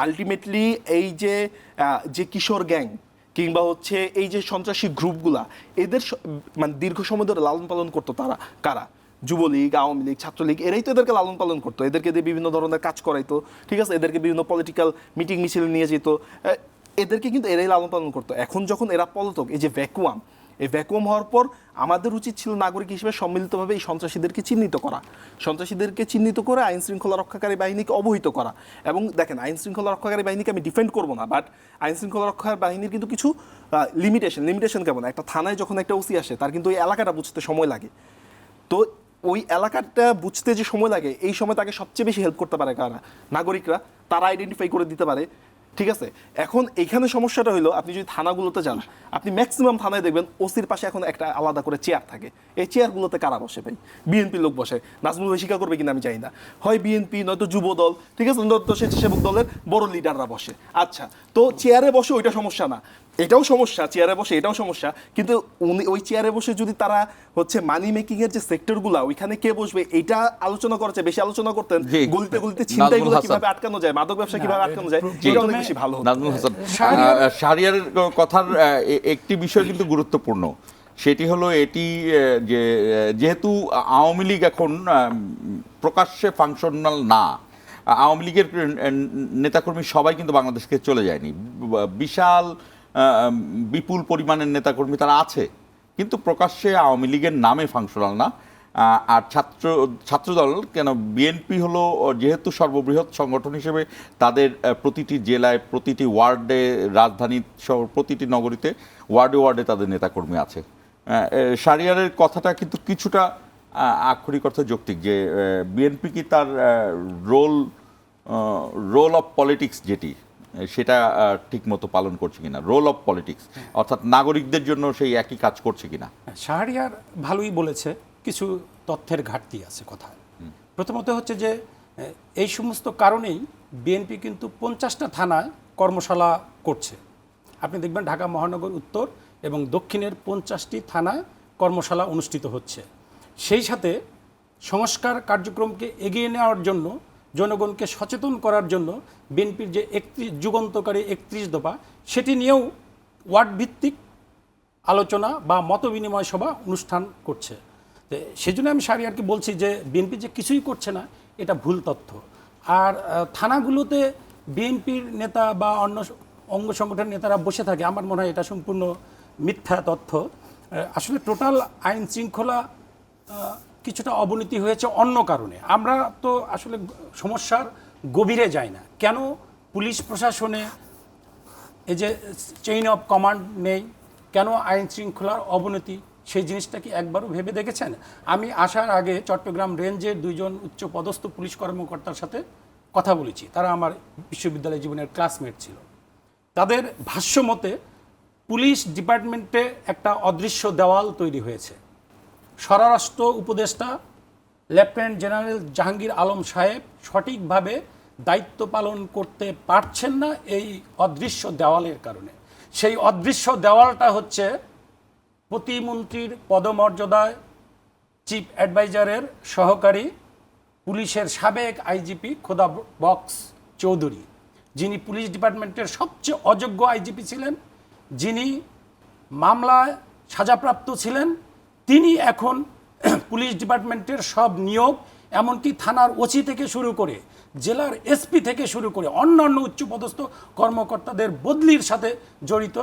Ultimately এই যে কিশোর gang কিংবা হচ্ছে এই যে সন্ত্রাসী গ্রুপগুলা এদের মানে দীর্ঘ সময় ধরে লালন পালন করতো তারা কারা? যুবলীগ, আওয়ামী লীগ, ছাত্রলীগ, এরাই তো এদেরকে লালন পালন করতো, এদেরকে দিয়ে বিভিন্ন ধরনের কাজ করাইতো, ঠিক আছে, এদেরকে বিভিন্ন পলিটিক্যাল মিটিং মিছিল নিয়ে যেত, এদেরকে কিন্তু এরাই লালন পালন করতো। এখন যখন এরা পলাতক, এই যে ভ্যাকুয়াম, এই ভ্যাকুয়াম হওয়ার পর আমাদের উচিত ছিল নাগরিক হিসেবে সম্মিলিতভাবে এই সন্ত্রাসীদেরকে চিহ্নিত করা, সন্ত্রাসীদেরকে চিহ্নিত করে আইন শৃঙ্খলা রক্ষাকারী বাহিনীকে অবহিত করা। এবং দেখেন, আইন শৃঙ্খলা রক্ষাকারী বাহিনীকে আমি ডিফেন্ড করবো না, বাট আইন শৃঙ্খলা রক্ষাকারী বাহিনীর কিন্তু কিছু লিমিটেশন কেমন, একটা থানায় যখন একটা ওসি আসে তার কিন্তু ওই এলাকাটা বুঝতে সময় লাগে, তো ওই এলাকাটা বুঝতে যে সময় লাগে এই সময় তাকে সবচেয়ে বেশি হেল্প করতে পারে কারা? নাগরিকরা, তারা আইডেন্টিফাই করে দিতে পারে, ঠিক আছে। এখন এইখানে সমস্যাটা হলো, আপনি যদি থানাগুলোতে যান, আপনি ম্যাক্সিমাম থানায় দেখবেন ওসির পাশে এখন একটা আলাদা করে চেয়ার থাকে। এই চেয়ারগুলোতে কারা বসে ভাই? বিএনপি লোক বসে। নাজমুল ভাই স্বীকার করবে কিনা আমি জানি না, হয় বিএনপি নয়তো যুব দল, ঠিক আছে, নয়তো স্বেচ্ছাসেবক দলের বড় লিডাররা বসে। আচ্ছা, তো চেয়ারে বসে ওইটা সমস্যা না, এটাও সমস্যা, চেয়ারে বসে এটাও সমস্যা, কিন্তু উনি ওই চেয়ারে বসে যদি তারা হচ্ছে মানি মেকিং এর যে সেক্টরগুলো ওইখানে কে বসবে এটা আলোচনা করার চেয়ে বেশি আলোচনা করতেন গলিতে গলিতে ছিনতাইগুলো কিভাবে আটকানো যায়, মাদক ব্যবসা কিভাবে আটকানো যায়, এটা অনেক বেশি ভালো হতো। নাজমুল হাসান, শাহরিয়ারের কথার একটি বিষয় কিন্তু গুরুত্বপূর্ণ, সেটি হলো এটি যে যেহেতু আওয়ামী লীগ এখন প্রকাশ্যে ফাংশনাল না, আওয়ামী লীগের নেতাকর্মী সবাই কিন্তু বাংলাদেশ থেকে চলে যায়নি, বিপুল পরিমাণের নেতাকর্মী তারা আছে, কিন্তু প্রকাশ্যে আওয়ামী লীগের নামে ফাংশনাল না। আর ছাত্রদল কেন, বিএনপি হলো যেহেতু সর্ববৃহৎ সংগঠন হিসেবে তাদের প্রতিটি জেলায়, প্রতিটি ওয়ার্ডে, রাজধানী সহ প্রতিটি নগরীতে ওয়ার্ডে ওয়ার্ডে তাদের নেতাকর্মী আছে। শাহরিয়ারের কথাটা কিন্তু কিছুটা আক্ষরিক অর্থে যৌক্তিক, যে বিএনপি কি তার রোল অফ পলিটিক্স যেটি সেটা ঠিক মতো পালন করছে কিনা, রোল অফ পলিটিক্স অর্থাৎ নাগরিকদের জন্য সেই একই কাজ করছে কিনা। শাহরিয়ার ভালোই বলেছে, কিছু তথ্যের ঘাটতি আছে কথায়। প্রথমত হচ্ছে যে এই সমস্ত কারণেই বিএনপি কিন্তু 50টা থানায় কর্মশালা করছে। আপনি দেখবেন ঢাকা মহানগর উত্তর এবং দক্ষিণের 50টি থানায় কর্মশালা অনুষ্ঠিত হচ্ছে। সেই সাথে সংস্কার কার্যক্রমকে এগিয়ে নেওয়ার জন্য, জনগণকে সচেতন করার জন্য বিএনপির যে যুগান্তকারী 31 দফা, সেটি নিয়েও ওয়ার্ড ভিত্তিক আলোচনা বা মত বিনিময় সভা অনুষ্ঠান করছে। সেজন্য আমি শাহরিয়ারকে বলছি যে বিএনপি যে কিছুই করছে না, এটা ভুল তথ্য। আর থানাগুলোতে বিএনপির নেতা বা অন্য অঙ্গ সংগঠনের নেতারা বসে থাকে, আমার মনে হয় এটা সম্পূর্ণ মিথ্যা তথ্য। আসলে টোটাল আইন শৃঙ্খলা কিছুটা অবনতি হয়েছে অন্য কারণে। আমরা তো আসলে সমস্যার গভীরে যাই না, কেন পুলিশ প্রশাসনে এই যে চেইন অফ কমান্ড নেই, কেন আইন শৃঙ্খলার অবনতি, সেই জিনিসটা কি একবারও ভেবে দেখেছেন? আমি আসার আগে চট্টগ্রাম রেঞ্জের 2 জন উচ্চপদস্থ পুলিশ কর্মকর্তার সাথে কথা বলেছি, তারা আমার বিশ্ববিদ্যালয় জীবনের ক্লাসমেট ছিল। তাদের ভাষ্য মতে পুলিশ ডিপার্টমেন্টে একটা অদৃশ্য দেওয়াল তৈরি হয়েছে। স্বরাষ্ট্র উপদেষ্টা লেফটেন্যান্ট জেনারেল জাহাঙ্গীর আলম সাহেব সঠিকভাবে দায়িত্ব পালন করতে পারছেন না এই অদৃশ্য দেওয়ালের কারণে। সেই অদৃশ্য দেওয়ালটা হচ্ছে প্রতিমন্ত্রীর পদমর্যাদায় চিফ অ্যাডভাইজারের সহকারী পুলিশের সাবেক আইজিপি খোদা বক্স চৌধুরী, যিনি পুলিশ ডিপার্টমেন্টের সবচেয়ে অযোগ্য আইজিপি ছিলেন, যিনি মামলায় সাজাপ্রাপ্ত ছিলেন, তিনি এখন পুলিশ ডিপার্টমেন্টের সব নিয়োগ, এমনকি থানার ওসি থেকে শুরু করে জেলার এসপি থেকে শুরু করে অন্যান্য উচ্চপদস্থ কর্মকর্তাদের বদলির সাথে জড়িত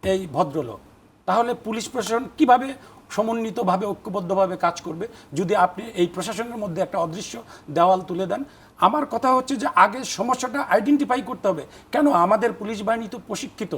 এই ভদ্রলোক। তাহলে পুলিশ প্রশাসন কিভাবে সমন্বিতভাবে, ঐক্যবদ্ধভাবে কাজ করবে যদি আপনি এই প্রশাসনের মধ্যে একটা অদৃশ্য দেওয়াল তুলে দেন? আমার কথা হচ্ছে যে আগে সমস্যাটা আইডেন্টিফাই করতে হবে। কেন আমাদের পুলিশ বাহিনী তো প্রশিক্ষিত।